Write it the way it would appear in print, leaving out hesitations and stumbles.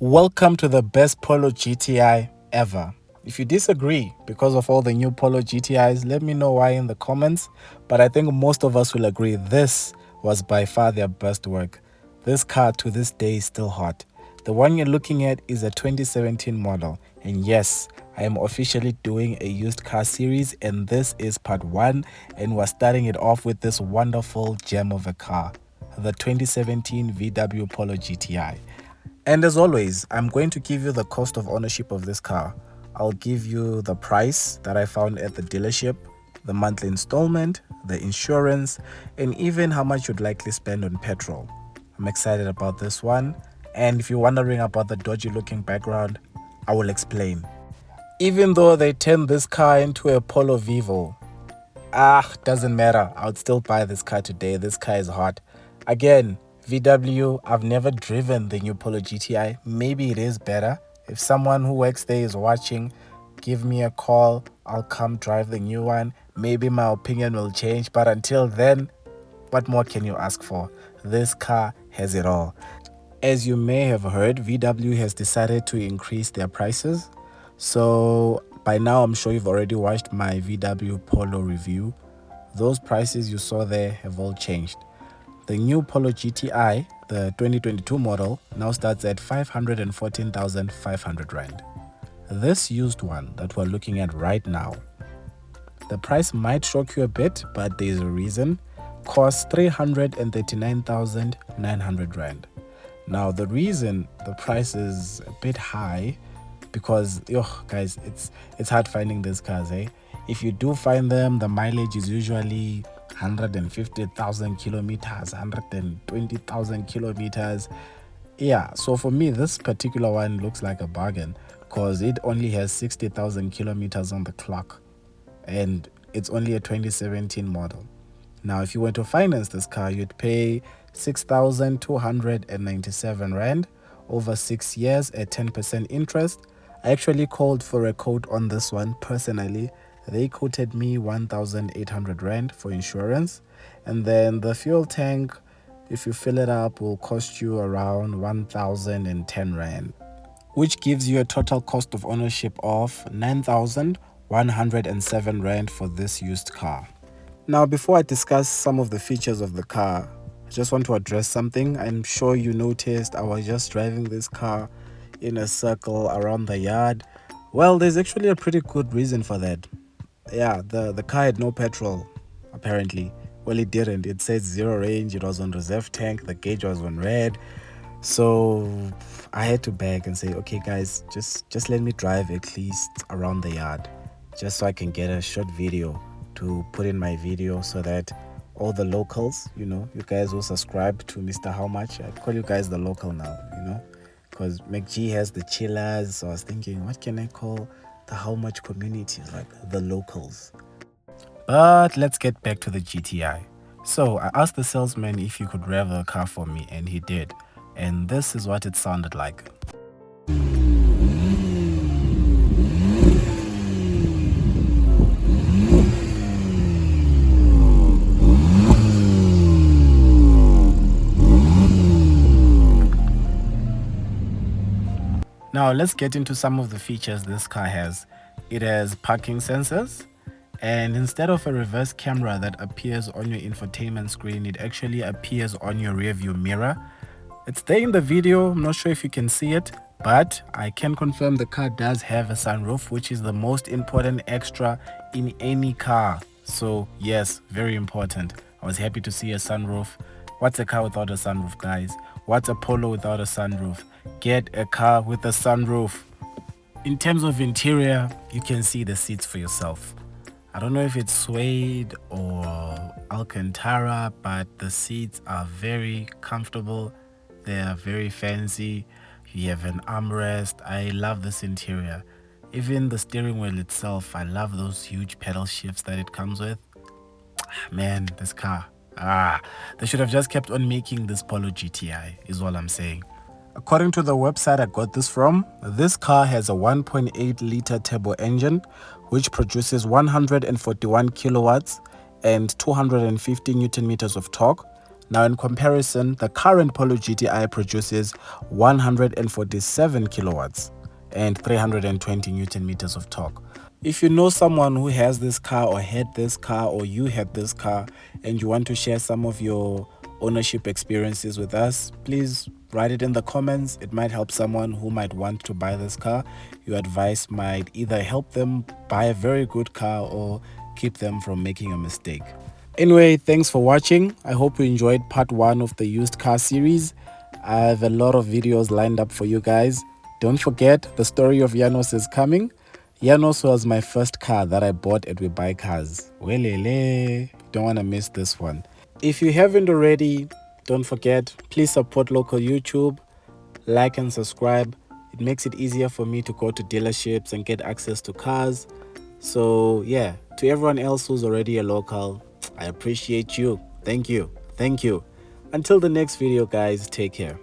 Welcome to the best Polo GTI ever. If you disagree because of all the new Polo GTIs, let me know why in the comments. But I think most of us will agree this was by far their best work. This car to this day is still hot. The one you're looking at is a 2017 model. And yes, I am officially doing a used car series, and this is part 1. And we're starting it off with this wonderful gem of a car, the 2017 VW Polo GTI. And as always, I'm going to give you the cost of ownership of this car. I'll give you the price that I found at the dealership, the monthly installment, the insurance, and even how much you'd likely spend on petrol. I'm excited about this one. And if you're wondering about the dodgy looking background, I will explain. Even though they turned this car into a Polo Vivo, doesn't matter. I would still buy this car today. This car is hot. Again, VW, I've never driven the new Polo GTI. Maybe it is better. If someone who works there is watching, give me a call. I'll come drive the new one. Maybe my opinion will change. But until then, what more can you ask for? This car has it all. As you may have heard, VW has decided to increase their prices. So by now, I'm sure you've already watched my VW Polo review. Those prices you saw there have all changed. The new Polo GTI, the 2022 model, now starts at 514,500 Rand. This used one that we're looking at right now, the price might shock you a bit, but there's a reason, costs 339,900 Rand. Now, the reason the price is a bit high, because, guys, it's hard finding these cars, eh? If you do find them, the mileage is usually 150,000 kilometers, 120,000 kilometers. Yeah, so for me, this particular one looks like a bargain because it only has 60,000 kilometers on the clock and it's only a 2017 model. Now, if you were to finance this car, you'd pay 6,297 Rand over 6 years at 10% interest. I actually called for a quote on this one personally. They quoted me 1,800 Rand for insurance. And then the fuel tank, if you fill it up, will cost you around 1,010 Rand, which gives you a total cost of ownership of 9,107 Rand for this used car. Now, before I discuss some of the features of the car, I just want to address something. I'm sure you noticed I was just driving this car in a circle around the yard. Well, there's actually a pretty good reason for that. Yeah, the car had no petrol, apparently. Well, it didn't. It said 0 range. It was on reserve tank. The gauge was on red. So I had to beg and say, okay, guys, just let me drive at least around the yard, just so I can get a short video to put in my video so that all the locals, you guys will subscribe to Mr. How Much. I call you guys the local now, because McG has the chillers. So I was thinking, what can I call the How Much community? Like the locals. But let's get back to the GTI. So I asked the salesman if he could rev the car for me, and he did. And this is what it sounded like. Now let's get into some of the features this car has. It has parking sensors, and instead of a reverse camera that appears on your infotainment screen, it actually appears on your rear view mirror. It's there in the video. I'm not sure if you can see it, but I can confirm the car does have a sunroof, which is the most important extra in any car. So yes, very important. I was happy to see a sunroof. What's a car without a sunroof, guys? What's a Polo without a sunroof? Get a car with a sunroof. In terms of interior, you can see the seats for yourself. I don't know if it's suede or Alcantara, but the seats are very comfortable. They are very fancy. You have an armrest. I love this interior. Even the steering wheel itself, I love those huge pedal shifts that it comes with. Man, this car. They should have just kept on making this Polo GTI, is all I'm saying. According to the website I got this from, this car has a 1.8 liter turbo engine, which produces 141 kilowatts and 250 newton meters of torque. Now, in comparison, the current Polo GTI produces 147 kilowatts and 320 Newton meters of torque. If you know someone who has this car or had this car or you had this car and you want to share some of your ownership experiences with us, please write it in the comments. It might help someone who might want to buy this car. Your advice might either help them buy a very good car or keep them from making a mistake. Anyway, thanks for watching. I hope you enjoyed part 1 of the used car series. I have a lot of videos lined up for you guys. Don't forget, the story of Janos is coming. Janos was my first car that I bought at We Buy Cars. Welele, don't want to miss this one. If you haven't already, don't forget, please support local YouTube, like and subscribe. It makes it easier for me to go to dealerships and get access to cars. So yeah, to everyone else who's already a local, I appreciate you. Thank you. Thank you. Until the next video, guys, take care.